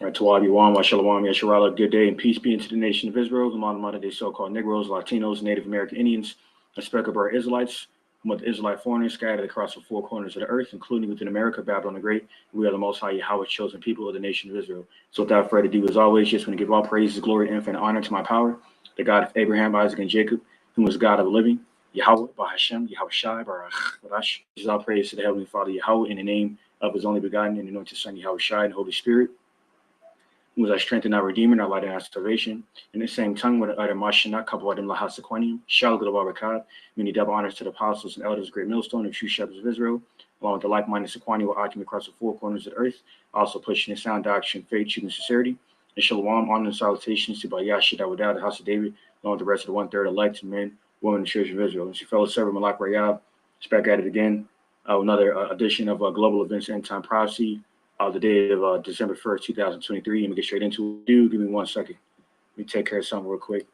All right, Tawadi Wam, Shalom, Yasharala, good day and peace be unto the nation of Israel, the modern day so called Negroes, Latinos, Native American Indians, and speckled our Israelites, whom are the Israelite foreigners scattered across the four corners of the earth, including within America, Babylon the Great. We are the Most High Yahweh's chosen people of the nation of Israel. So without further ado, as always, just want to give all praises, glory, infinite honor to my power, the God of Abraham, Isaac, and Jacob, whom is God of the living, Yahweh, Bahashem, Yahweh Shai, Barach, Barash. This is all praise to the Heavenly Father, Yahweh, in the name of his only begotten and anointed Son, Yahweh Shai, and Holy Spirit, who is our strength and our redeemer, and our light and our salvation. In the same tongue, with the utter Mashina, Kabadim Lahasaquanium, Shalgal of Barakad, many double honors to the apostles and elders, great millstone, and true shepherds of Israel, along with the like minded Sequani, will occupy across the four corners of the earth, also pushing in sound doctrine, faith, truth, and sincerity. And Shalom, honor and salutations to Bayashi Dawudah, the house of David, along with the rest of the one third elect men, women, and children of Israel. And your fellow servant Malak Rayab, it's back at it again. Another edition of Global Events End Time Prophecy. The day of December 1st, 2023. Let me get straight into it. Dude, give me 1 second. Let me take care of something real quick.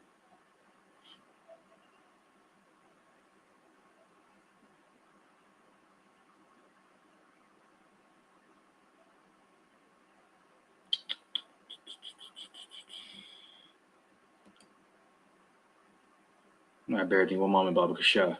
All right, bear with me 1 moment, Baba Kasha.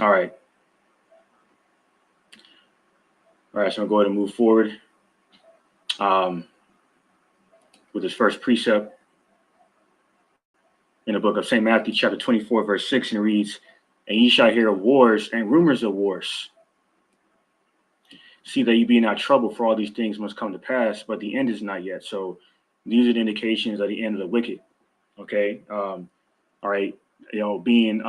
All right. All right, so I'm going to move forward with this first precept in the book of St. Matthew, chapter 24, verse 6, and it reads, "And ye shall hear of wars and rumors of wars. See that you be not troubled, for all these things must come to pass, but the end is not yet." So these are the indications of the end of the wicked. Okay. All right. Being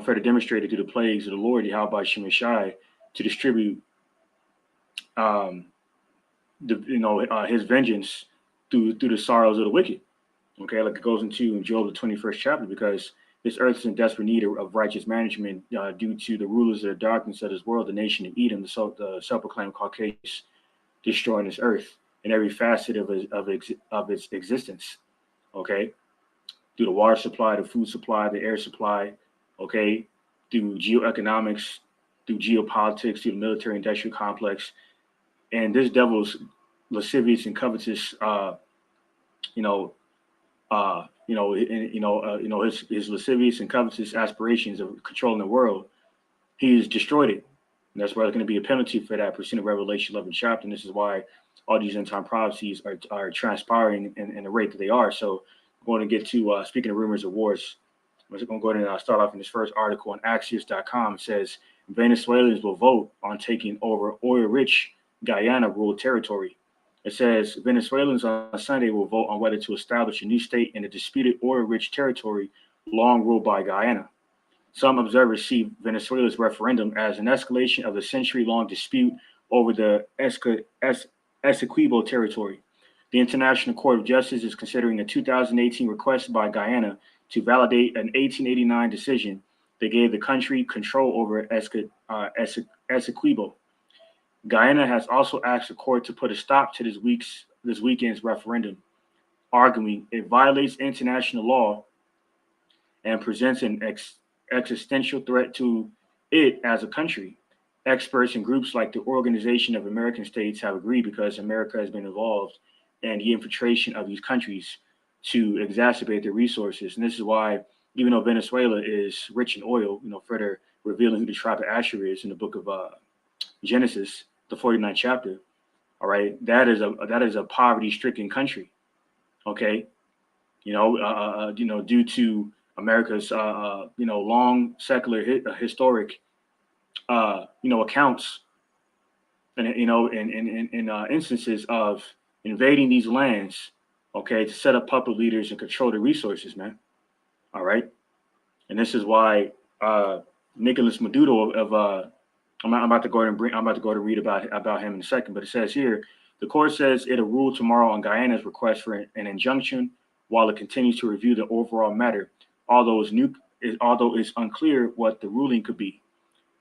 further demonstrated through the plagues of the Lord, Yahweh Shemashai, to distribute his vengeance through the sorrows of the wicked. Okay, like it goes into Job the 21st chapter, because this earth is in desperate need of righteous management due to the rulers of the darkness of this world, the nation of Edom, the self-proclaimed Caucasus, destroying this earth in every facet of its existence. Okay, through the water supply, the food supply, the air supply. Okay, through geoeconomics, through geopolitics, through the military industrial complex, and this devil's lascivious and covetous, his lascivious and covetous aspirations of controlling the world, he's destroyed it. And that's why there's going to be a penalty for that, pursuant to Revelation 11 chapter. And this is why all these end time prophecies are transpiring in the rate that they are. So I'm going to get to speaking of rumors of wars. I'm going to go ahead and start off in this first article on Axios.com. It says Venezuelans will vote on taking over oil-rich Guyana ruled territory. It says Venezuelans on Sunday will vote on whether to establish a new state in the disputed oil-rich territory long ruled by Guyana. Some observers see Venezuela's referendum as an escalation of the century-long dispute over the Essequibo territory. The International Court of Justice is considering a 2018 request by Guyana to validate an 1889 decision that gave the country control over Essequibo. Guyana has also asked the court to put a stop to this weekend's referendum, arguing it violates international law and presents an existential threat to it as a country. Experts and groups like the Organization of American States have agreed, because America has been involved in the infiltration of these countries to exacerbate their resources. And this is why, even though Venezuela is rich in oil, further revealing who the tribe of Asher is in the book of Genesis, the 49th chapter, all right, that is a poverty-stricken country. Okay, due to America's long secular historic accounts and in instances of invading these lands, okay, to set up puppet leaders and control the resources, man. All right, and this is why Nicolas Maduro of I'm about to go and read about him in a second, but it says here, the court says it'll rule tomorrow on Guyana's request for an injunction while it continues to review the overall matter. Although although it's unclear what the ruling could be.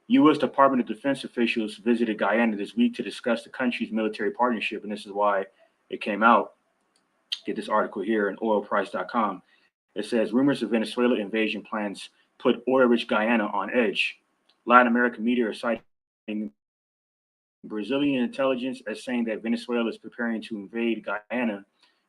U.S. Department of Defense officials visited Guyana this week to discuss the country's military partnership, and this is why it came out. Get this article here on oilprice.com. It says rumors of Venezuela invasion plans put oil-rich Guyana on edge. Latin American media are citing Brazilian intelligence as saying that Venezuela is preparing to invade Guyana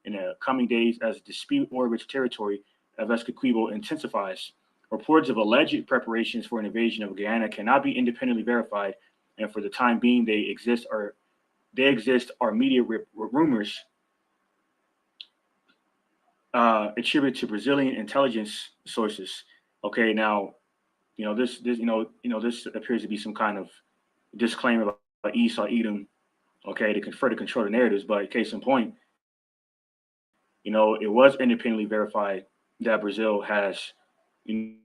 in the coming days as dispute oil-rich territory of Essequibo intensifies. Reports of alleged preparations for an invasion of Guyana cannot be independently verified, and for the time being, they exist are media rumors attributed to Brazilian intelligence sources. Okay, now, this appears to be some kind of disclaimer by Esau Edom, okay, to further control the narratives. But case in point, it was independently verified that Brazil has, has been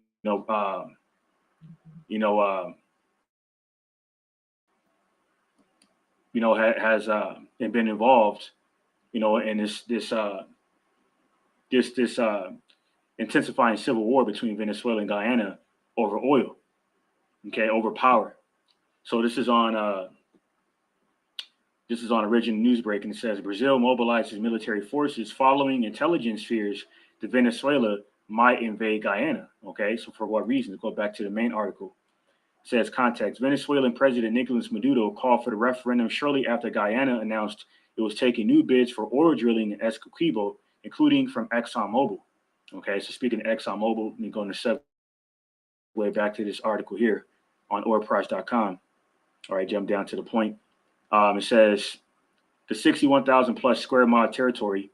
involved, in this intensifying civil war between Venezuela and Guyana over oil, okay, over power. So this is on Origin Newsbreak, and it says Brazil mobilizes military forces following intelligence fears that Venezuela might invade Guyana. Okay, so for what reason? To go back to the main article, it says context: Venezuelan President Nicolas Maduro called for the referendum shortly after Guyana announced it was taking new bids for oil drilling in Essequibo, including from ExxonMobil. Okay, so speaking of ExxonMobil, let me go in the segue back to this article here on oilprice.com. All right, jump down to the point. It says the 61,000 plus square mile territory.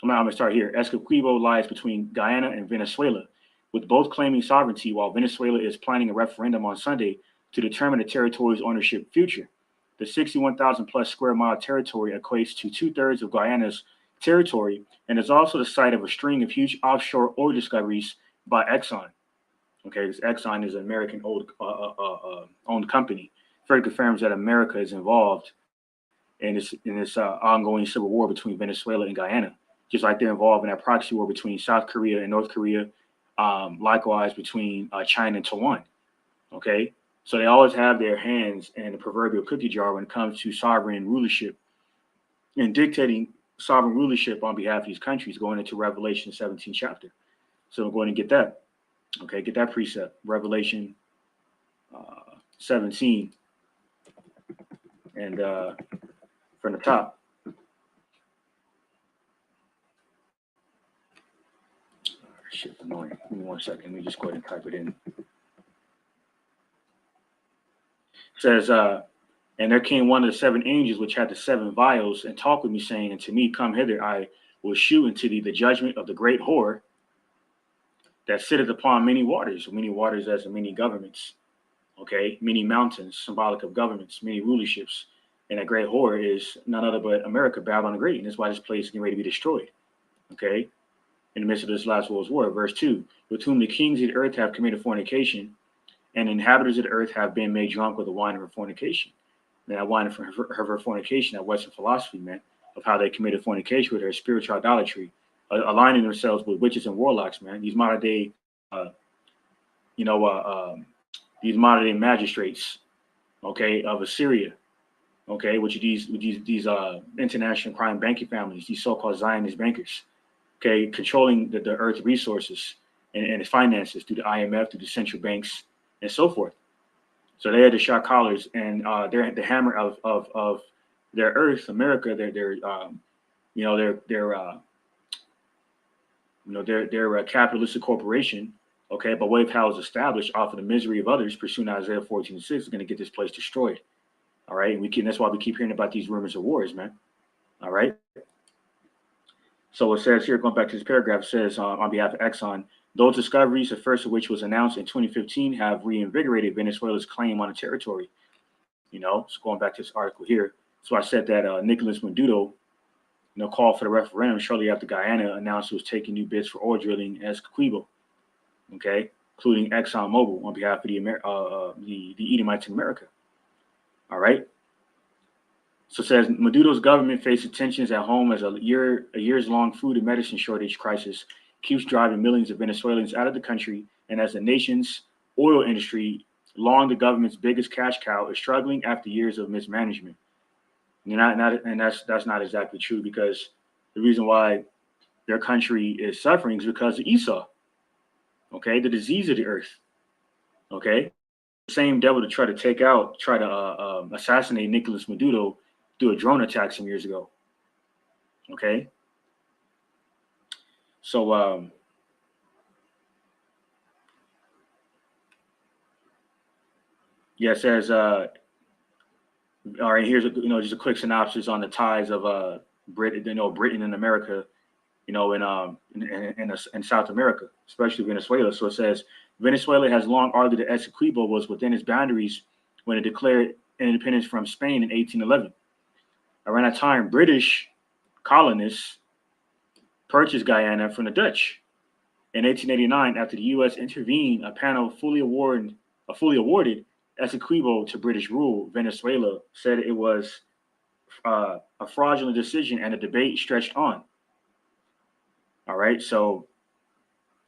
I'm going to start here. Essequibo lies between Guyana and Venezuela, with both claiming sovereignty, while Venezuela is planning a referendum on Sunday to determine the territory's ownership future. The 61,000 plus square mile territory equates to 2/3 of Guyana's territory and is also the site of a string of huge offshore oil discoveries by Exxon. Okay, this Exxon is an American owned company. Further confirms that America is involved in this ongoing civil war between Venezuela and Guyana, just like they're involved in that proxy war between South Korea and North Korea, likewise between China and Taiwan. Okay, so they always have their hands in the proverbial cookie jar when it comes to sovereign rulership and dictating sovereign rulership on behalf of these countries, going into Revelation 17 chapter. So I'm going to get that. Okay, get that precept, Revelation 17. And from the top. Shit, annoying. Give me 1 second. Let me just go ahead and type it in. It says, and there came one of the 7 angels which had the 7 vials and talked with me, saying, and to me, come hither, I will shew unto thee the judgment of the great whore that sitteth upon many waters as many governments. Okay, many mountains, symbolic of governments, many rulerships. And that great whore is none other but America, Babylon the Great. And that's why this place is getting ready to be destroyed. Okay, in the midst of this last world's war, verse 2, with whom the kings of the earth have committed fornication, and inhabitants of the earth have been made drunk with the wine of her fornication. And that wine of her fornication, that Western philosophy, man, of how they committed fornication with her spiritual idolatry, aligning themselves with witches and warlocks, man. These modern day, these modern day magistrates, okay, of Assyria, okay, which are these international crime banking families, these so-called Zionist bankers, okay, controlling the earth's resources and its finances through the IMF, through the central banks, and so forth. So they had the shot collars, and they're the hammer of their earth, America. Their capitalistic corporation, okay, but way of how it's established off of the misery of others, pursuing Isaiah 14:6, is going to get this place destroyed. All right, and that's why we keep hearing about these rumors of wars, man. All right. So it says here, going back to this paragraph, it says on behalf of Exxon, those discoveries, the first of which was announced in 2015, have reinvigorated Venezuela's claim on the territory. So going back to this article here, so I said that Nicolas Maduro, called for the referendum shortly after Guyana announced it was taking new bids for oil drilling in Essequibo, okay, including ExxonMobil on behalf of the Edomites in America. All right. So it says Maduro's government faces tensions at home as a years-long food and medicine shortage crisis keeps driving millions of Venezuelans out of the country and as the nation's oil industry, long the government's biggest cash cow, is struggling after years of mismanagement. And that's not exactly true, because the reason why their country is suffering is because of Esau. Okay, the disease of the earth. Okay, the same devil to try to assassinate Nicolas Maduro through a drone attack some years ago. Okay, so yeah, it says all right, here's just a quick synopsis on the ties of Britain and America, in South America, especially Venezuela. So it says Venezuela has long argued that Essequibo was within its boundaries when it declared independence from Spain in 1811. Around that time, British colonists purchased Guyana from the Dutch. In 1889, after the U.S. intervened, a panel fully awarded Essequibo to British rule. Venezuela said it was a fraudulent decision, and the debate stretched on. All right, so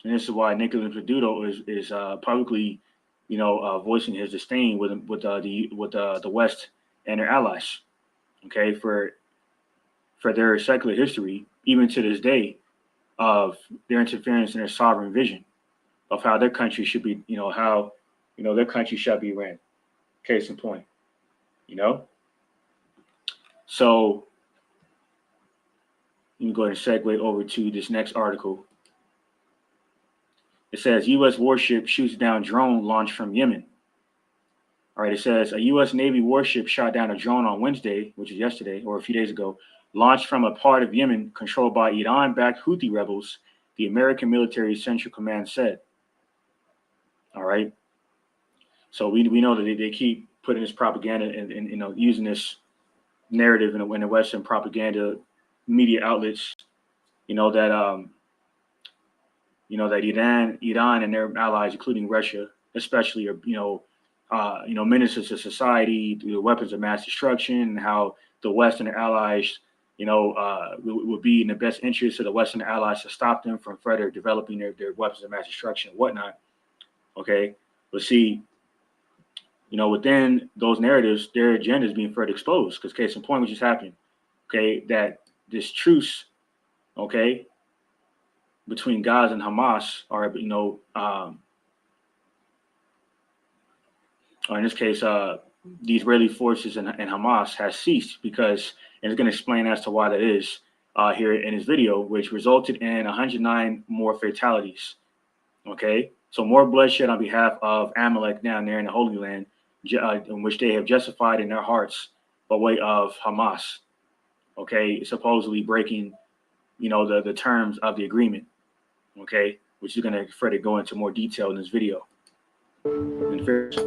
and this is why Nicolas Maduro is publicly, voicing his disdain with the West and their allies. Okay, for their secular history, even to this day, of their interference in their sovereign vision of how their country should be, how their country shall be ran. Case in point, So you can go ahead and segue over to this next article. It says U.S. warship shoots down drone launched from Yemen. All right, it says a U.S. Navy warship shot down a drone on Wednesday, which is yesterday or a few days ago, launched from a part of Yemen controlled by Iran-backed Houthi rebels, the American Military Central Command said. All right. So we know that they keep putting this propaganda and using this narrative in the Western propaganda media outlets, that Iran and their allies, including Russia, especially, are menaces to society through the weapons of mass destruction, and how the West and their allies, would be in the best interest of the Western allies to stop them from further developing their weapons of mass destruction and whatnot. Okay, but see, within those narratives, their agenda is being further exposed. Because case in point, what just happened, okay, that this truce, okay, between Gaza and Hamas, or or in this case, the Israeli forces and Hamas has ceased, because, and it's going to explain as to why that is here in his video, which resulted in 109 more fatalities. Okay, so more bloodshed on behalf of Amalek down there in the Holy Land, in which they have justified in their hearts by way of Hamas. Okay, supposedly breaking, the terms of the agreement. Okay, which is going to further go into more detail in this video. And first,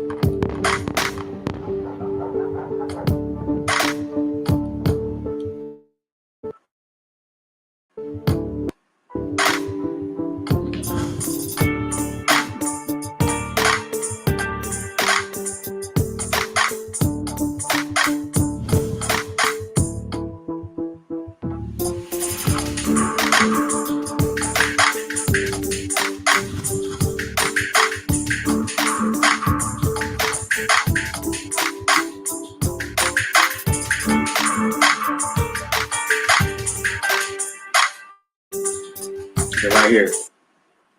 right here,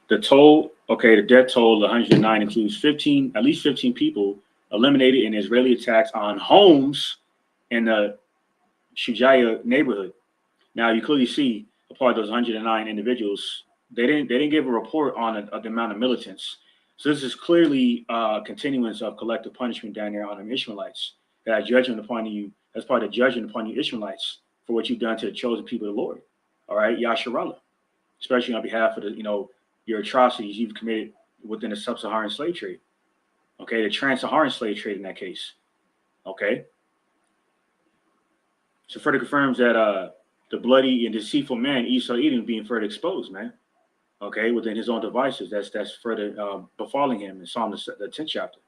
the death toll, 109, includes at least 15 people eliminated in Israeli attacks on homes in the Shujaya neighborhood. Now you clearly see a part of those 109 individuals, they didn't give a report on the amount of militants. So this is clearly a continuance of collective punishment down there on the Ishmaelites, that judgment upon you, as part of judgment upon you Ishmaelites for what you've done to the chosen people of the Lord. All right, Yasharallah, especially on behalf of your atrocities you've committed within the sub-Saharan slave trade. Okay, the trans-Saharan slave trade in that case. Okay. So further confirms that the bloody and deceitful man Esau Edom being further exposed, man. Okay, within his own devices. That's further befalling him in Psalm the 10th chapter.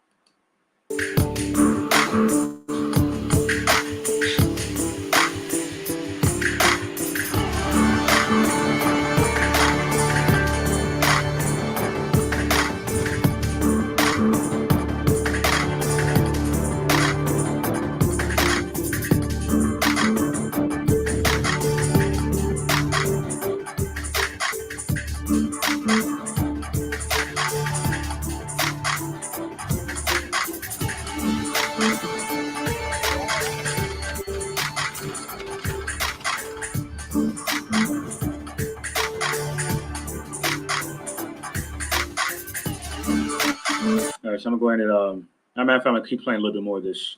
All right, so I'm gonna go ahead and I'm gonna keep playing a little bit more of this.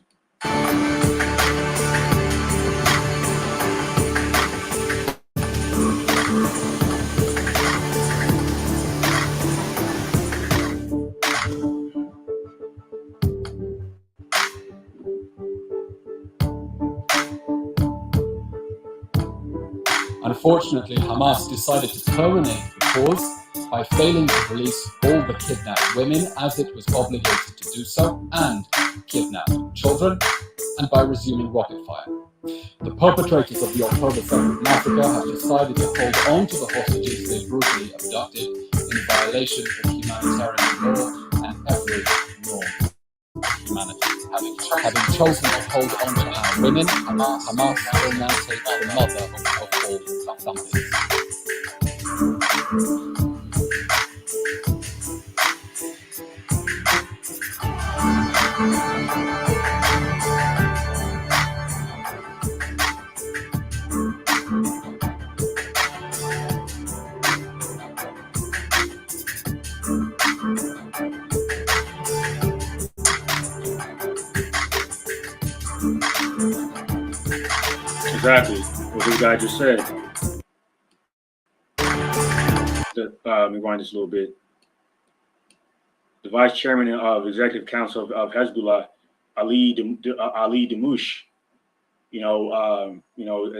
Unfortunately, Hamas decided to terminate the pause by failing to release all the kidnapped women, as it was obligated to do so, and kidnapped children, and by resuming rocket fire. The perpetrators of the October 7th massacre have decided to hold on to the hostages they brutally abducted in violation of humanitarian law and every norm of humanity. Having chosen to hold on to our women, Hamas will now take the mother of all families. Exactly what this guy just said. Let me rewind this a little bit. The vice chairman of executive council of Hezbollah, Ali Damush,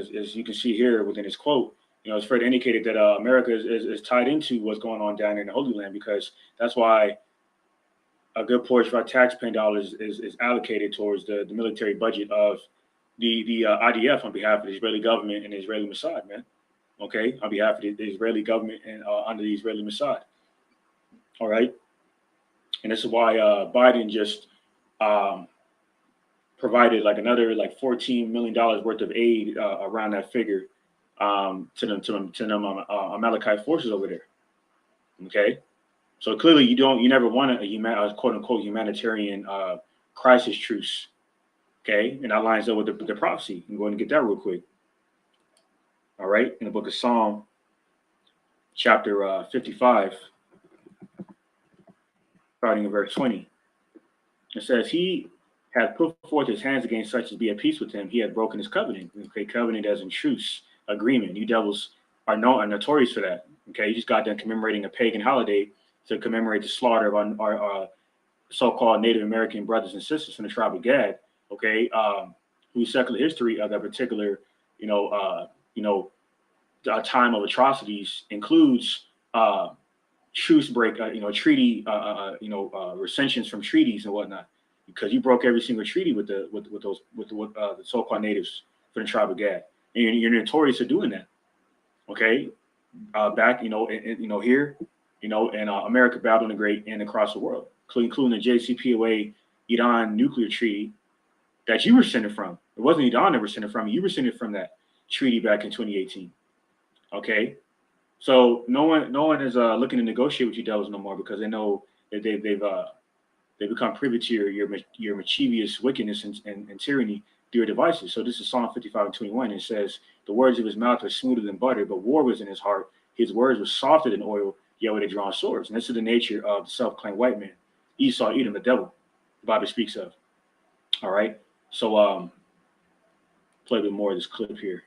as you can see here within his quote, it's further indicated that America is tied into what's going on down in the Holy Land, because that's why a good portion of our taxpaying dollars is allocated towards the military budget of the IDF on behalf of the Israeli government and the Israeli Mossad, man. Okay, on behalf of the Israeli government and under the Israeli Mossad. All right, and this is why Biden just provided like another like $14 million worth of aid around that figure to them Amalekite forces over there. Okay, so clearly you never want a quote unquote humanitarian crisis truce. Okay, and that lines up with the prophecy. I'm going to get that real quick. All right, in the book of Psalm, chapter 55, starting in verse 20, it says, "He hath put forth his hands against such as be at peace with him. He hath broken his covenant." Okay, covenant as in truce, agreement. You devils are notorious for that. Okay, you just got done commemorating a pagan holiday to commemorate the slaughter of our so-called Native American brothers and sisters from the tribe of Gad. Okay, whose secular history of that particular, time of atrocities includes truce break, treaty, recensions from treaties and whatnot, because you broke every single treaty with the so-called natives from the tribe of Gad, and you're notorious for doing that. Okay, back here, in America, Babylon the Great, and across the world, including the JCPOA Iran nuclear treaty that you were rescinded from. It wasn't Iran that rescinded from you. You rescinded from that treaty back in 2018. Okay, so no one is looking to negotiate with you devils no more, because they know that they've become privy to your mischievous wickedness and tyranny through your devices. So this is Psalm 55 and 21. It says, "The words of his mouth are smoother than butter, but war was in his heart. His words were softer than oil, yet with a drawn swords." And this is the nature of the self-claimed white man, Esau, Edom, the devil, the Bible speaks of. All right. So play a bit more of this clip here.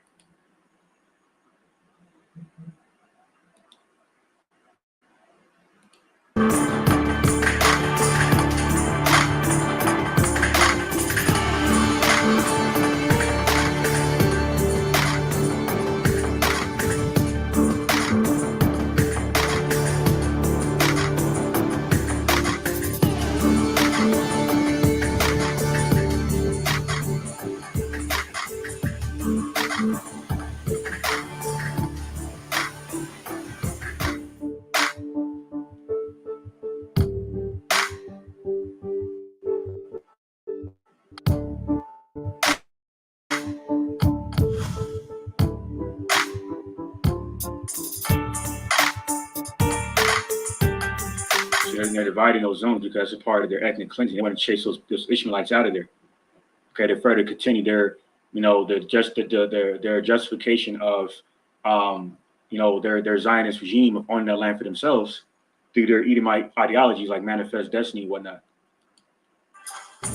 They're dividing those zones because it's a part of their ethnic cleansing. They want to chase those Ishmaelites out of there. Okay, to further continue their justification of their Zionist regime of owning that land for themselves through their Edomite ideologies like manifest destiny and whatnot. The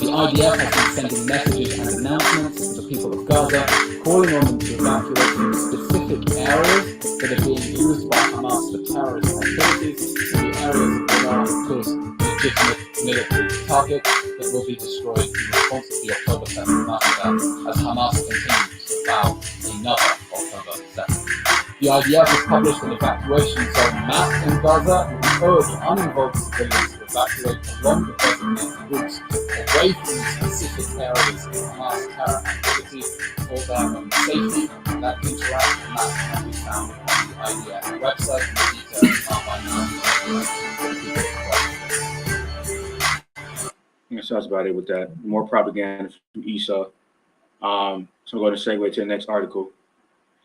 IDF has been sending messages and announcements to the people of Gaza, calling on them to evacuate from specific areas that are being used by Hamas for terrorist activities. And the areas that are, of course, legitimate military targets that will be destroyed in response to the October 7th massacre as Hamas continues to vow another October 7th. The IDF has published an evacuation zone map in Gaza and we urge uninvolved civilians to evacuate along the designated routes away from the specific areas of Hamas terror activity for their own safety. That interaction map can be found on the IDF website and the details are by now. So that's about it with that. More propaganda from Esau. So I'm going to segue to the next article.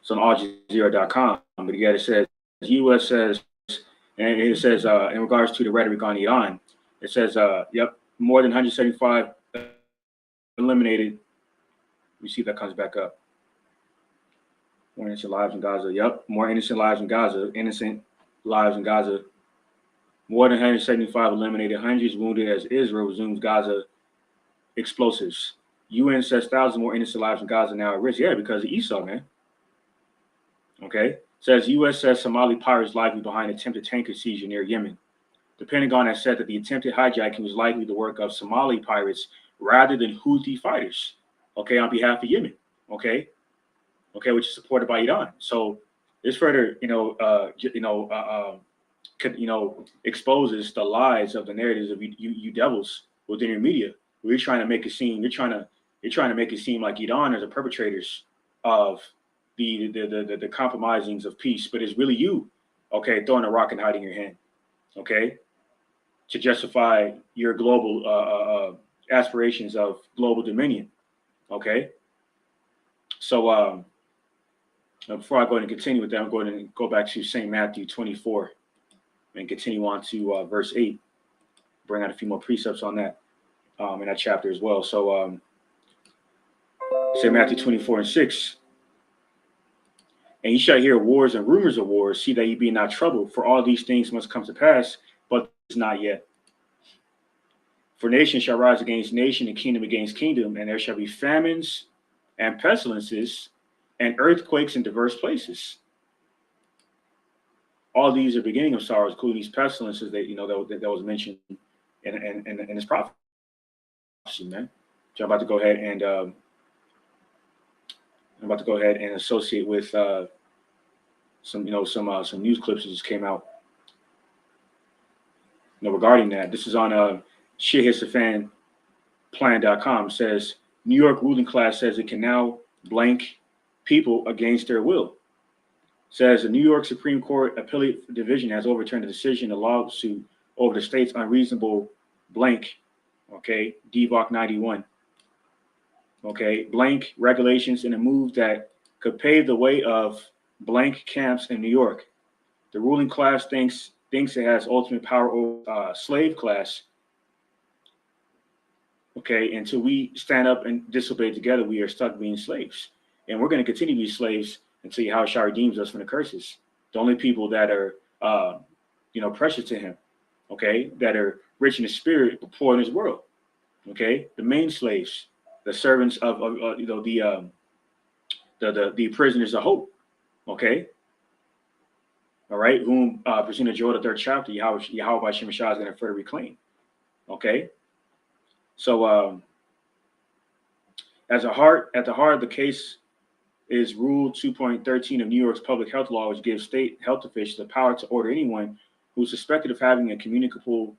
It's on AlJazeera.com. But again, it says, the U.S. says, and it says, in regards to the rhetoric on Iran, it says, more than 175 eliminated. We see if that comes back up. More innocent lives in Gaza. More innocent lives in Gaza. Innocent lives in Gaza. More than 175 eliminated, hundreds wounded as Israel resumes Gaza explosives. UN says thousands more innocent lives in Gaza now at risk. Yeah, because of Esau, man. Okay. Says U.S. says Somali pirates likely behind attempted tanker seizure near Yemen. The Pentagon has said that the attempted hijacking was likely the work of Somali pirates rather than Houthi fighters. Okay, on behalf of Yemen. Okay, which is supported by Iran. So this further, exposes the lies of the narratives of you devils within your media. We're trying to make it seem you're trying to make it seem like Iran are the perpetrators of the compromisings of peace, but it's really you, okay, throwing a rock and hiding your hand, okay, to justify your global aspirations of global dominion, okay. So before I go ahead and continue with that, I'm going to go back to St. Matthew 24 and continue on to verse 8, bring out a few more precepts on that in that chapter as well. So St. Matthew 24:6. And ye shall hear wars and rumors of wars. See that ye be not troubled, for all these things must come to pass, but it's not yet. For nation shall rise against nation, and kingdom against kingdom, and there shall be famines and pestilences and earthquakes in diverse places. All these are beginning of sorrows, including these pestilences that was mentioned in this prophecy, man. So I'm about to go ahead and associate with some news clips that just came out regarding that. This is on ShirHisafan.plan.com. It says New York ruling class says it can now blank people against their will. It says the New York Supreme Court Appellate Division has overturned the decision, a lawsuit over the state's unreasonable blank, okay, DVOC 91. Okay, blank regulations in a move that could pave the way of blank camps in New York. The ruling class thinks it has ultimate power over slave class. Okay, until we stand up and disobey together, we are stuck being slaves. And we're going to continue to be slaves until Yahushua redeems us from the curses. The only people that are, precious to him, okay, that are rich in the spirit, but poor in this world. Okay, the main slaves, the servants of the prisoners of hope, okay, all right, whom presented Joel the 3rd chapter, Yahweh by Shem Shah is going to further reclaim, okay. So at the heart of the case is Rule 2.13 of New York's public health law, which gives state health officials the power to order anyone who's suspected of having a communicable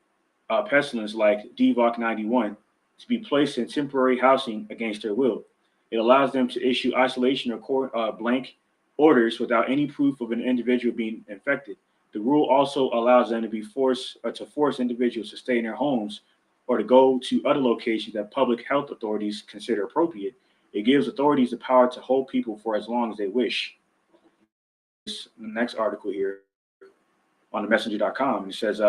pestilence like DVOC 91 to be placed in temporary housing against their will. It allows them to issue isolation or blank orders without any proof of an individual being infected. The rule also allows them to force individuals to stay in their homes or to go to other locations that public health authorities consider appropriate. It gives authorities the power to hold people for as long as they wish. This the next article here on the messenger.com. It says,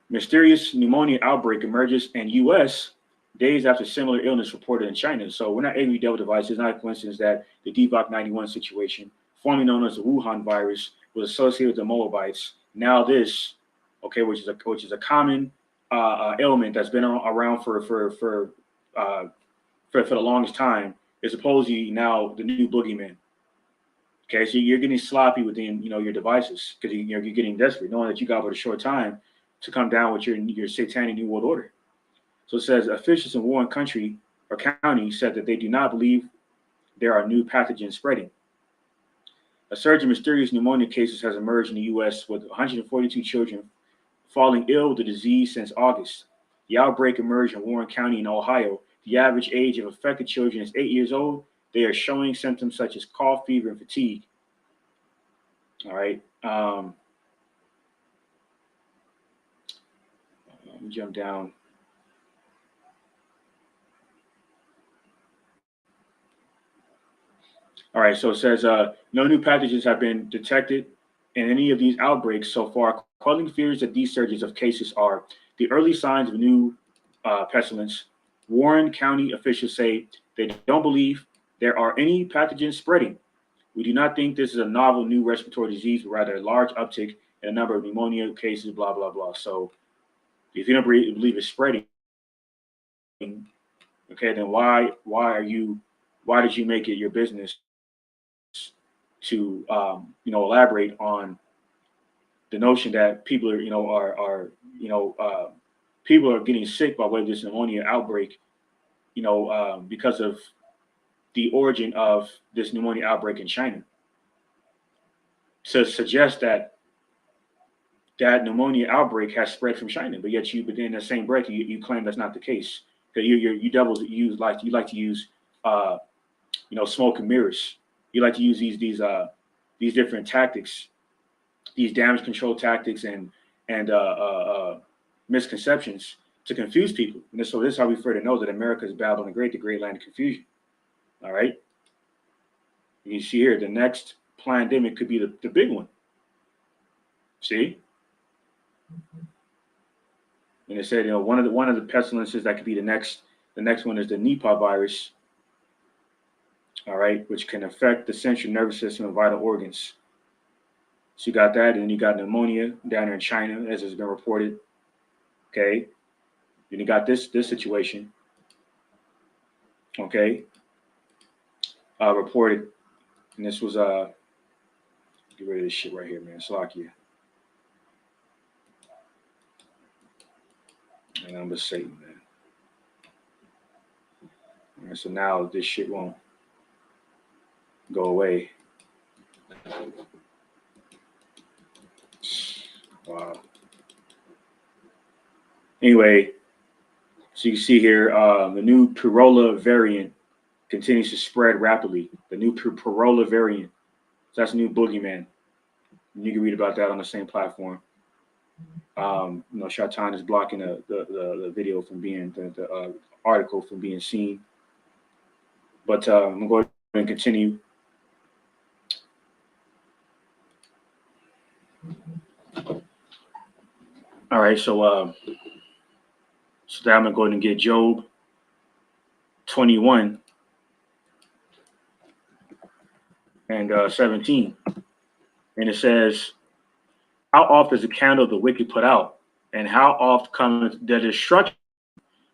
mysterious pneumonia outbreak emerges in U.S. days after similar illness reported in China. So we're not AV devil device. It's not a coincidence that the Debok 91 situation, formerly known as the Wuhan virus, was associated with the Moabites. Now this, okay, which is a common ailment that's been around for the longest time, is supposedly now the new boogeyman. Okay, so you're getting sloppy within your devices because you're getting desperate, knowing that you got but a short time to come down with your satanic new world order. So it says officials in Warren County said that they do not believe there are new pathogens spreading. A surge in mysterious pneumonia cases has emerged in the U.S. with 142 children falling ill with the disease since August. The outbreak emerged in Warren County in Ohio. The average age of affected children is 8 years old. They are showing symptoms such as cough, fever, and fatigue. All right. Let me jump down. All right, so it says no new pathogens have been detected in any of these outbreaks so far, causing fears that these surges of cases are the early signs of new pestilence. Warren County officials say they don't believe there are any pathogens spreading. We do not think this is a novel new respiratory disease, but rather a large uptick in the number of pneumonia cases, blah, blah, blah. So if you don't believe it's spreading, okay, then why did you make it your business to elaborate on the notion that people people are getting sick by way of this pneumonia outbreak, because of the origin of this pneumonia outbreak in China, to suggest that pneumonia outbreak has spread from China, but in the same breath you claim that's not the case. Because you devils like to use smoke and mirrors. You like to use these different tactics, these damage control tactics and misconceptions to confuse people. And so this is how we further know that America is battling the great land of confusion. All right. You see here, the next pandemic could be the big one. See? And it said, one of the pestilences that could be the next one is the Nipah virus. All right, which can affect the central nervous system and vital organs. So you got that, and then you got pneumonia down there in China, as has been reported. Okay, then you got this situation. Okay, reported, and this was get rid of this shit right here, man. Slovakia. And I'm just Satan, man. All right, so now this shit won't go away. Wow. Anyway, so you can see here, the new Pirola variant continues to spread rapidly. The new Pirola variant. So that's a new boogeyman. And you can read about that on the same platform. Shaitan is blocking the video from being the article from being seen. But I'm going to continue. All right, so now I'm going to get Job 21 and 17, and it says, "How oft is the candle of the wicked put out, and how oft cometh the destruction?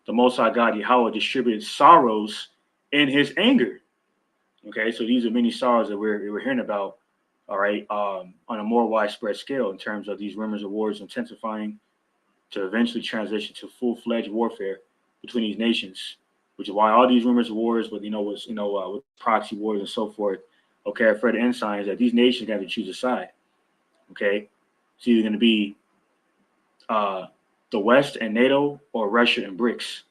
The Most High God Yahweh distributed sorrows in His anger." Okay, so these are many sorrows that we're hearing about. All right, on a more widespread scale in terms of these rumors of wars intensifying to eventually transition to full-fledged warfare between these nations, which is why all these rumors of wars, with with proxy wars and so forth. Okay, I've read the ensigns that these nations have to choose a side. Okay, it's either going to be the West and NATO or Russia and BRICS.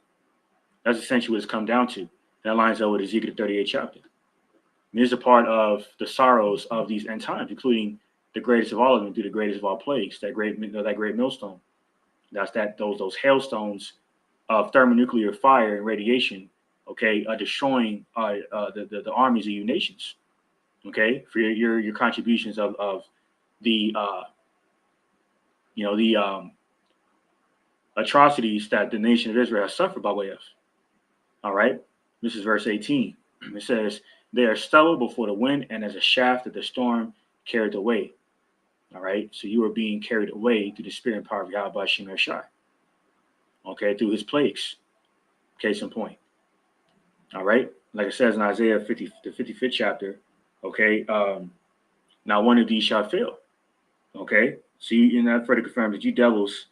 That's essentially what it's come down to. That lines up with Ezekiel 38 chapter. And this is a part of the sorrows of these end times, including the greatest of all of them, through the greatest of all plagues, that great millstone. That's those hailstones of thermonuclear fire and radiation, okay, destroying the armies of you nations, okay, for your contributions of the atrocities that the nation of Israel has suffered by way of. All right. This is verse 18. It says, they are stubble before the wind and as a shaft that the storm carried away. All right. So you are being carried away through the spirit and power of Yahweh Shem Shai. Okay. Through his plagues. Case in point. All right. Like it says in Isaiah 50, the 55th chapter. Okay. Now one of these shall fail. Okay. So you, and that further confirms that you devils,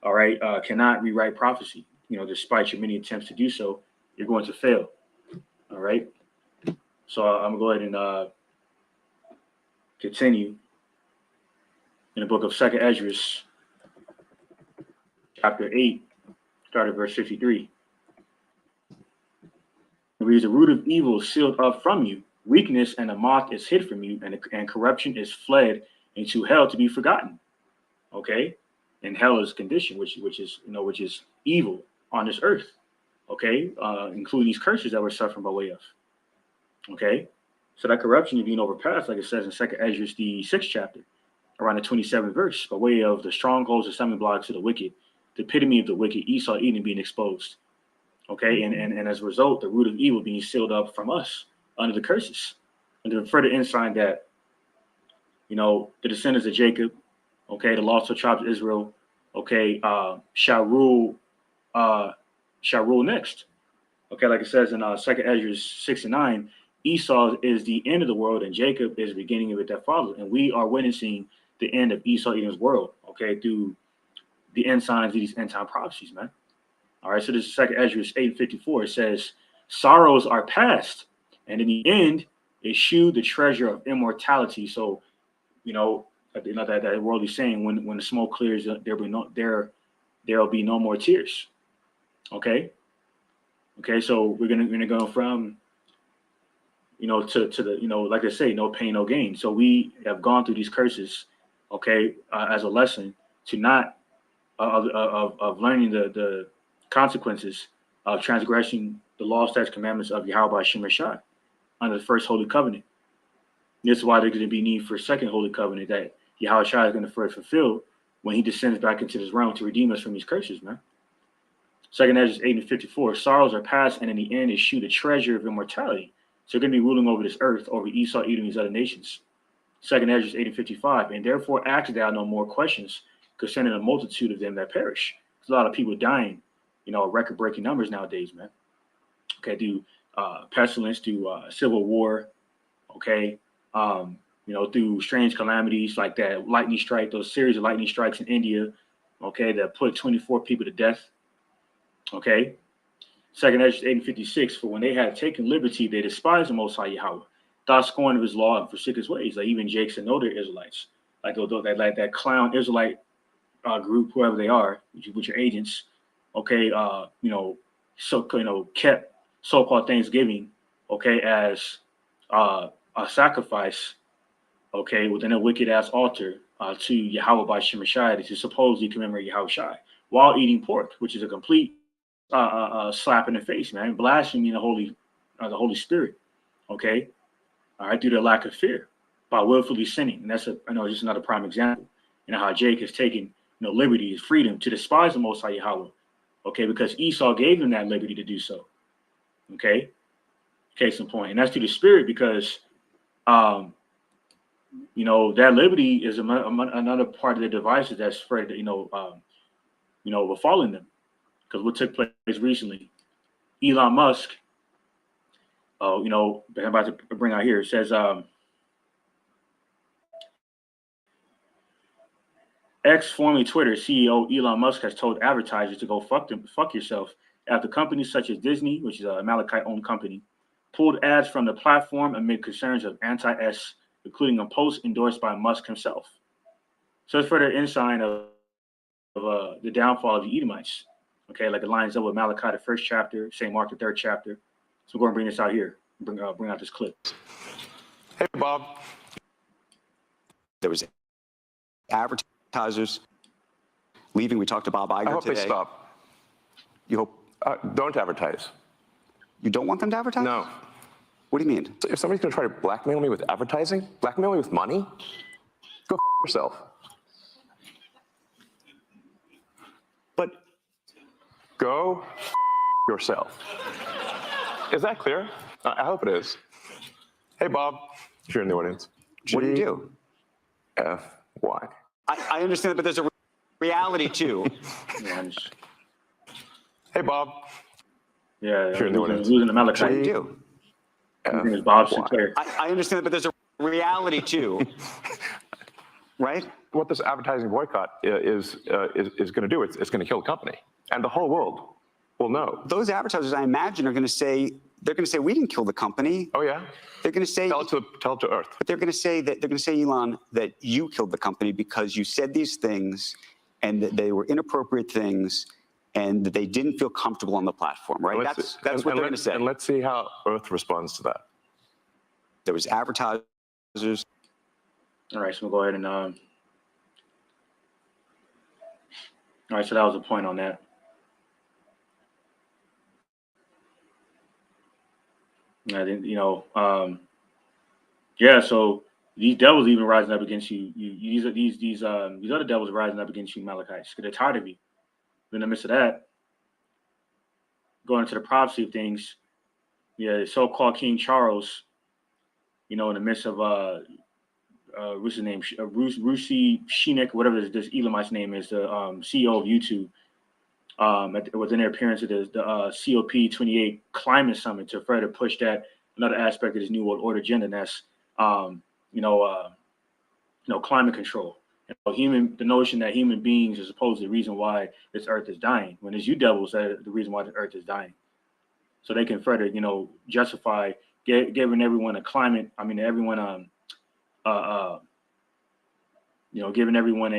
all right, cannot rewrite prophecy. Despite your many attempts to do so, you're going to fail. All right. So I'm going to go ahead and continue in the book of 2nd Esdras, chapter 8, start at verse 53. It reads, the root of evil is sealed up from you. Weakness and a moth is hid from you, and corruption is fled into hell to be forgotten. Okay. And hell is condition, which is evil on this earth. Okay. Including these curses that we're suffering by way of. Okay. So that corruption is being overpassed, like it says in 2nd Esdras, the 6th chapter, around the 27th verse, by way of the strongholds, the stumbling blocks of the wicked, the epitome of the wicked, Esau, Edom being exposed. Okay. And as a result, the root of evil being sealed up from us under the curses. And the further insight that, the descendants of Jacob, okay, the lost tribes of Israel, okay, shall rule next. Okay, like it says in 2nd Esdras 6 and 9, Esau is the end of the world and Jacob is the beginning of it that follows. And we are witnessing the end of Esau Edom's world, okay, through the end signs of these end time prophecies, man. All right, so this is 2nd Esdras 8:54. It says, sorrows are past, and in the end, eschew the treasure of immortality. So, that worldly saying, when the smoke clears, there'll be no more tears. Okay. Okay, so we're gonna go from to the like I say, no pain, no gain. So we have gone through these curses, okay, as a lesson to not of learning the consequences of transgressing the law, statutes, commandments of Yahweh Shem Shai under the first holy covenant. This is why there's going to be need for a second holy covenant that Yahweh Shai is going to first fulfill when he descends back into this realm to redeem us from these curses, man. 2nd Esdras 8:54, sorrows are past, and in the end eschew the treasure of immortality. So you're going to be ruling over this earth, over Esau, Edom, these other nations. 2nd Esdras 8:55, and therefore ask thou no more questions concerning a multitude of them that perish. There's a lot of people dying, record-breaking numbers nowadays, man. Okay, through pestilence, through civil war, okay, through strange calamities like that lightning strike, those series of lightning strikes in India, okay, that put 24 people to death. Okay. 2nd Esdras 8:56, for when they had taken liberty, they despised the Most High Yahweh, thought scorn of his law and forsook his ways. Like even Jakes and other Israelites, like that clown Israelite group, whoever they are, with your agents, okay, kept so-called Thanksgiving, okay, as a sacrifice, okay, within a wicked ass altar to Yahweh by Shem Shai to supposedly commemorate Yahweh Shai while eating pork, which is a complete slap in the face, man, blaspheming the Holy Spirit, okay, all right, through their lack of fear by willfully sinning. And that's just another prime example. How Jake has taken liberty, his freedom to despise the Most High Yahweh, okay, because Esau gave him that liberty to do so, okay, case in point. And that's through the Spirit, because that liberty is another part of the devices that's spread, befalling them. Because what took place recently, Elon Musk, I'm about to bring out here, it says, formerly Twitter CEO Elon Musk has told advertisers to go fuck yourself after companies such as Disney, which is a Malachite-owned company, pulled ads from the platform amid concerns of anti-S, including a post endorsed by Musk himself. So it's further insight of the downfall of the Edomites. Okay, like it lines up with Malachi, the 1st chapter, St. Mark, the 3rd chapter. So we're going to bring this out here, bring out this clip. Hey, Bob. There was advertisers leaving. We talked to Bob Iger today. I hope they stop. You hope? Don't advertise. You don't want them to advertise? No. What do you mean? So if somebody's going to try to blackmail me with advertising, blackmail me with money, go yourself. But go yourself. Is that clear? I hope it is. Hey, Bob, if you're in the audience. What do you do? Why? I understand, but there's a reality too. Yeah, I'm just- Hey, Bob. yeah, If you're in the audience. losing the What do you Malachite. do? His name is Bob Why? Sinclair. I understand, but there's a reality too. Right? What this advertising boycott is going to do, it's going to kill the company. And the whole world will know. Those advertisers, I imagine, are going to say, we didn't kill the company. Oh, yeah? They're going to say, Tell it to Earth. but they're going to say, Elon, that you killed the company because you said these things and that they were inappropriate things and that they didn't feel comfortable on the platform, right? That's what they're going to say. And let's see how Earth responds to that. There was advertisers. All right, so we'll go ahead and all right, so that was a point on that. I didn't, yeah. So these devils even rising up against you. These other devils rising up against you, Malachites, because they're tired of you. In the midst of that, going into the prophecy of things, yeah, the so-called King Charles, in the midst of what's his name, Rusi Shinek, whatever this Elamite's name is, the CEO of YouTube. Within their appearance at the COP28 climate summit to further push that another aspect of this new world order agenda, and that's climate control. The notion that human beings are supposed to the reason why this earth is dying, when it's you devils that are the reason why the earth is dying. So they can further, justify giving everyone a climate. I mean, everyone, giving everyone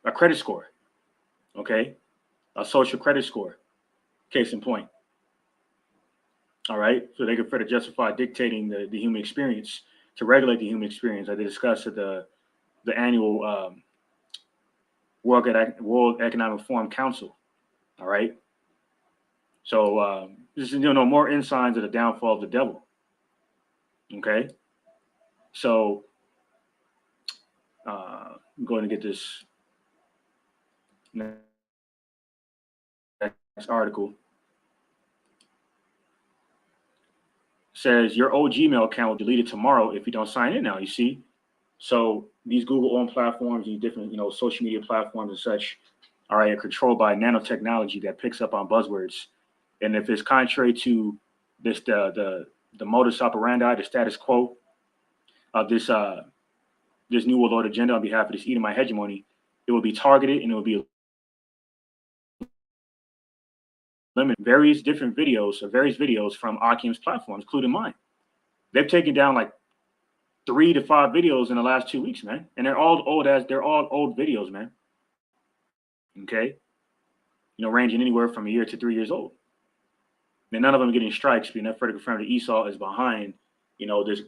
a credit score, okay, a social credit score, case in point. All right, so they can further justify dictating the human experience to regulate the human experience, as they discussed at the annual World Economic Forum Council. All right, so this is more insigns of the downfall of the devil. Okay, so I'm going to get this next article. Says your old Gmail account will be deleted tomorrow if you don't sign in now. You see, so these Google-owned platforms, these different social media platforms and such, are controlled by nanotechnology that picks up on buzzwords, and if it's contrary to this the modus operandi, the status quo of this new world order agenda on behalf of this Edomite hegemony, it will be targeted and it will be limited. Various videos from Akim's platforms, including mine. They've taken down like 3 to 5 videos in the last 2 weeks, man, and they're all old videos, man. Okay, ranging anywhere from 1 year to 3 years old. And none of them are getting strikes, being that further confirmed that Esau is behind, this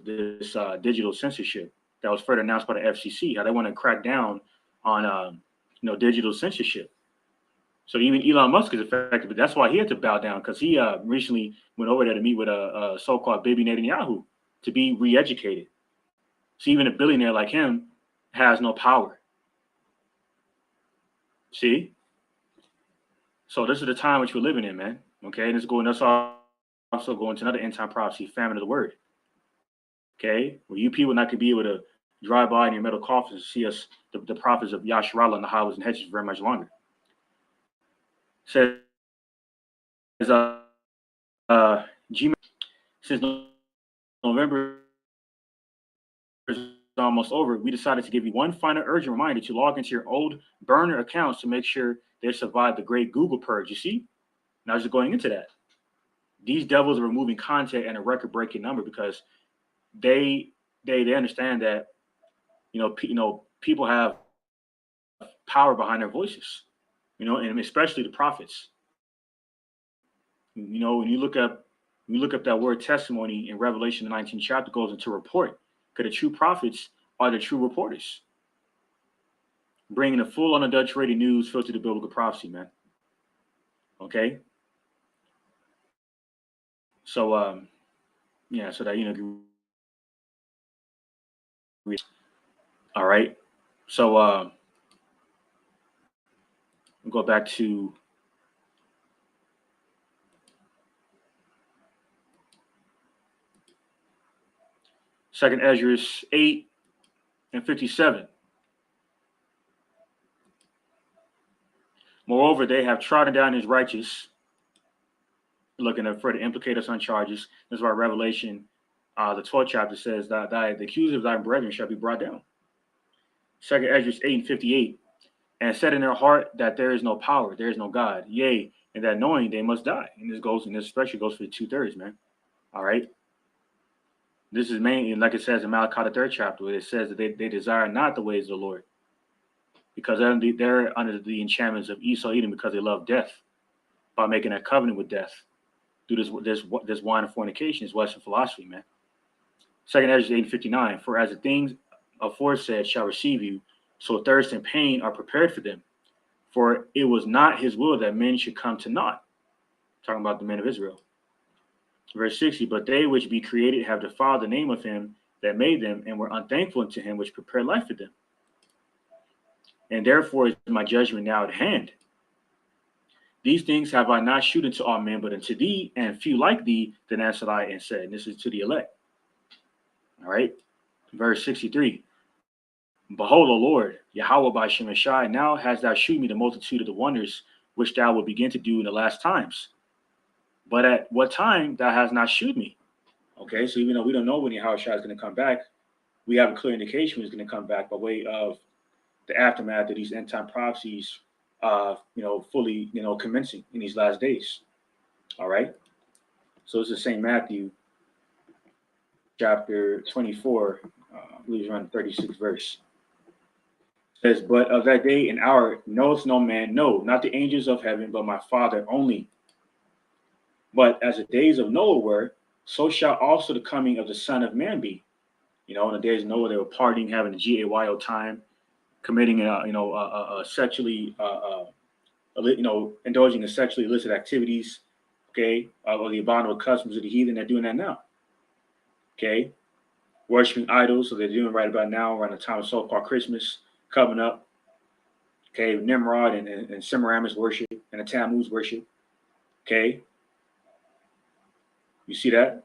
digital censorship that was further announced by the FCC. How they want to crack down on, digital censorship. So even Elon Musk is affected, but that's why he had to bow down, because he recently went over there to meet with a so-called Bibi Netanyahu to be re-educated. So even a billionaire like him has no power. See? So this is the time which we're living in, man. Okay, and that's also going to another end-time prophecy, famine of the word. Okay, where you people not going to be able to drive by in your metal coffins and see us, the prophets of Yasharallah and the highways and hedges, very much longer. Says Gmail, since November is almost over, we decided to give you one final urgent reminder to log into your old burner accounts to make sure they survived the great Google purge. You see, now just going into that, these devils are removing content at a record-breaking number because they understand that people have power behind their voices, and especially the prophets. When you look up that word testimony in Revelation, the 19th chapter, goes into report, because the true prophets are the true reporters, bringing the full unadulterated news filtered to biblical prophecy, man. Okay. So so that all right. So go back to Second Ezra 8 and 57. Moreover, they have trodden down his righteous, looking to further implicate us on charges. That's why Revelation, the 12th chapter says that the accuser of thy brethren shall be brought down. Second Ezra 8 and 58. And said in their heart that there is no power, there is no God, yea, and that knowing they must die. And this especially goes for the 2/3, man. All right. This is mainly, like it says in Malachi, the 3rd chapter, where it says that they desire not the ways of the Lord, because they're under the enchantments of Esau Edom, because they love death by making a covenant with death through this wine of fornication, is Western philosophy, man. Second Ezra 8:59. For as the things aforesaid shall receive you, so thirst and pain are prepared for them. For it was not his will that men should come to naught. Talking about the men of Israel. Verse 60. But they which be created have defiled the name of him that made them, and were unthankful unto him which prepared life for them. And therefore is my judgment now at hand. These things have I not shewed unto all men, but unto thee, and few like thee, then answered I and said, and this is to the elect. All right. Verse 63. Behold, O Lord, Yahweh by Shemeshai, now hast thou shewed me the multitude of the wonders which thou wilt begin to do in the last times. But at what time thou hast not shewed me? Okay, so even though we don't know when Yahweh is going to come back, we have a clear indication he's going to come back by way of the aftermath of these end time prophecies, fully, commencing in these last days. All right. So it's the St. Matthew chapter 24, I believe around the 36th verse. It says, but of that day and hour knoweth no man, no, not the angels of heaven, but my Father only. But as the days of Noah were, so shall also the coming of the Son of Man be. In the days of Noah, they were partying, having a GAYO time, committing, sexually, indulging in sexually illicit activities. Okay, or the abominable customs of the heathen. They're doing that now. Okay, worshiping idols, so they're doing right about now, around the time of so-called Christmas coming up. Okay, Nimrod and Semiramis worship and the Tammuz worship. Okay, you see that?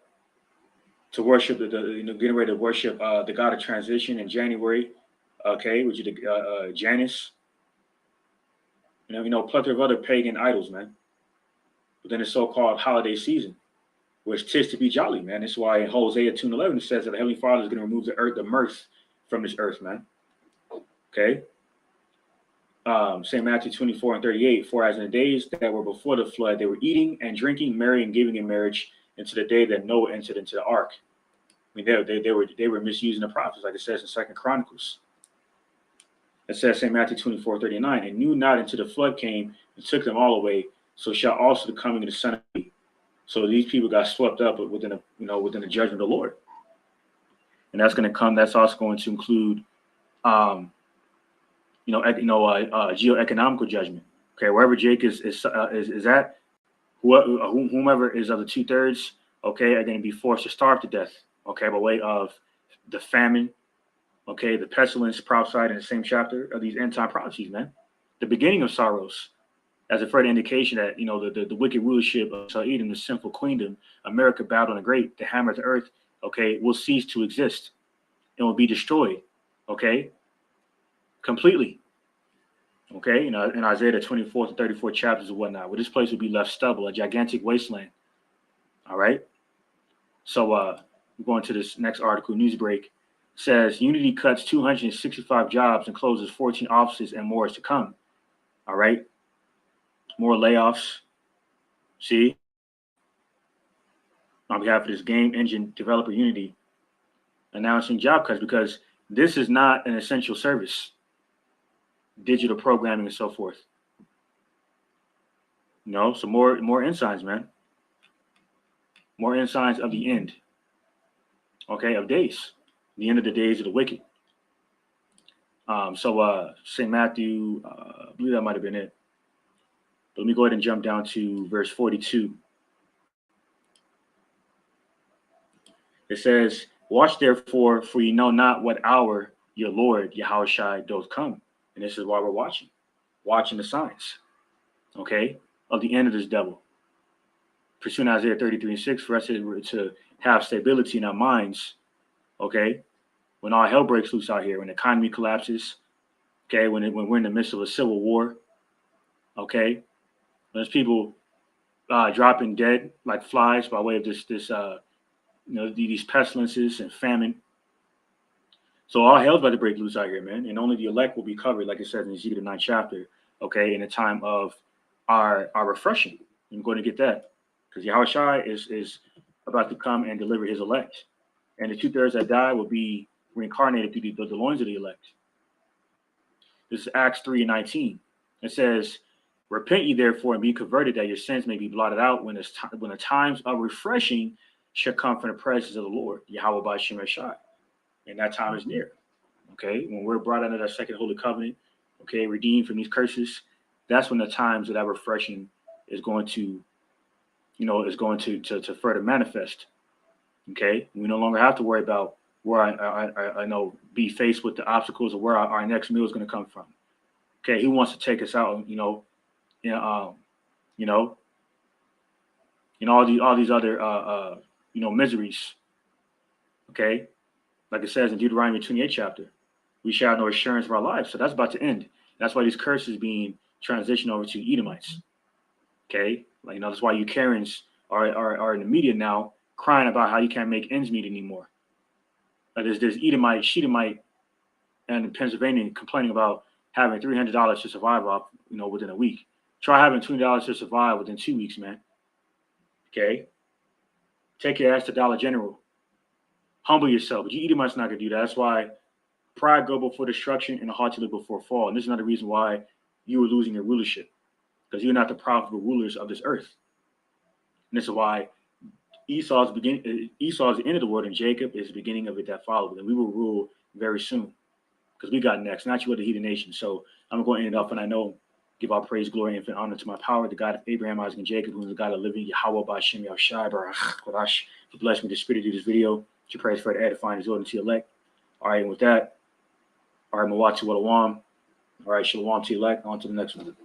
To worship getting ready to worship the god of transition in January. Okay, which is the Janus. Plethora of other pagan idols, man. But then the so-called holiday season, which tis to be jolly, man. That's why in Hosea 2:11 it says that the Heavenly Father is going to remove the mirth from this earth, man. Okay. St. Matthew 24 and 38. For as in the days that were before the flood, they were eating and drinking, marrying and giving in marriage, into the day that Noah entered into the ark. I mean, they were misusing the prophets, like it says in 2 Chronicles. It says St. Matthew 24:39, and knew not until the flood came and took them all away. So shall also the coming of the Son of Man. So these people got swept up within the judgment of the Lord, and that's going to come. That's also going to include, geoeconomical judgment. Okay, wherever Jake is at, whomever is of the 2/3, okay, are going to be forced to starve to death. Okay, by way of the famine. Okay, the pestilence prophesied in the same chapter of these end time prophecies, man. The beginning of sorrows, as a further indication that the wicked rulership of Edom, the sinful queendom, America bowed on the great, the hammer of the earth, okay, will cease to exist and will be destroyed, okay, completely. Okay, in Isaiah the 24th and 34th chapters and whatnot, where this place will be left stubble, a gigantic wasteland. All right. So we're going to this next article, Newsbreak. Says Unity cuts 265 jobs and closes 14 offices, and more is to come. All right. More layoffs. See? On behalf of this game engine developer Unity, announcing job cuts because this is not an essential service. Digital programming and so forth. So more ensigns, man. More ensigns of the end. Okay, of days. The end of the days of the wicked. St. Matthew, I believe that might have been it. But let me go ahead and jump down to verse 42. It says, watch therefore, for ye know not what hour your Lord, Yahushua, doth come. And this is why we're watching the signs. okay, of the end of this devil. Pursuing Isaiah 33:6, for us to have stability in our minds, okay, when all hell breaks loose out here, when the economy collapses, okay, when we're in the midst of a civil war, okay, when there's people dropping dead like flies by way of this these pestilences and famine. So all hell's about to break loose out here, man, and only the elect will be covered, like it says in Ezekiel 9th chapter, okay, in the time of our refreshing. I'm going to get that because Yahushua is about to come and deliver his elect, and the 2/3 that die will be reincarnated through the loins of the elect. This is Acts 3:19. It says, "Repent ye therefore and be converted, that your sins may be blotted out when the times of refreshing shall come from the presence of the Lord, Yahweh by Shem Shai." And that time is near. Okay, when we're brought under that second holy covenant, okay, redeemed from these curses, that's when the times of that refreshing is going to, to further manifest. Okay, we no longer have to worry about where I know be faced with the obstacles of where our next meal is going to come from. Okay, he wants to take us out, all these other miseries. Okay, like it says in Deuteronomy 28th chapter, we shall have no assurance of our lives. So that's about to end. That's why these curses being transitioned over to Edomites. Okay, that's why you Karens are in the media now crying about how you can't make ends meet anymore. There's Edomite, Shedemite, and in Pennsylvania complaining about having $300 to survive off, within a week. Try having $20 to survive within 2 weeks, man. Okay, take your ass to Dollar General. Humble yourself. But you Edomites not gonna do that. That's why pride go before destruction and a haughty look before fall. And this is another reason why you were losing your rulership, because you're not the profitable rulers of this earth. And this is why Esau is the end of the world, and Jacob is the beginning of it that followed. And we will rule very soon, because we got next, not you, the heathen nation. So I'm going to end it up, and I know, give all praise, glory, and honor to my power, the God of Abraham, Isaac, and Jacob, who is the God of living, Yahweh, Ba'ashem, Yahushai, Barach, Kodash, for blessing me to spirit to do this video. To praise for the edifying his to elect. All right, and with that, all right, Mawati Wadawam. All right, Shalom to elect. On to the next one.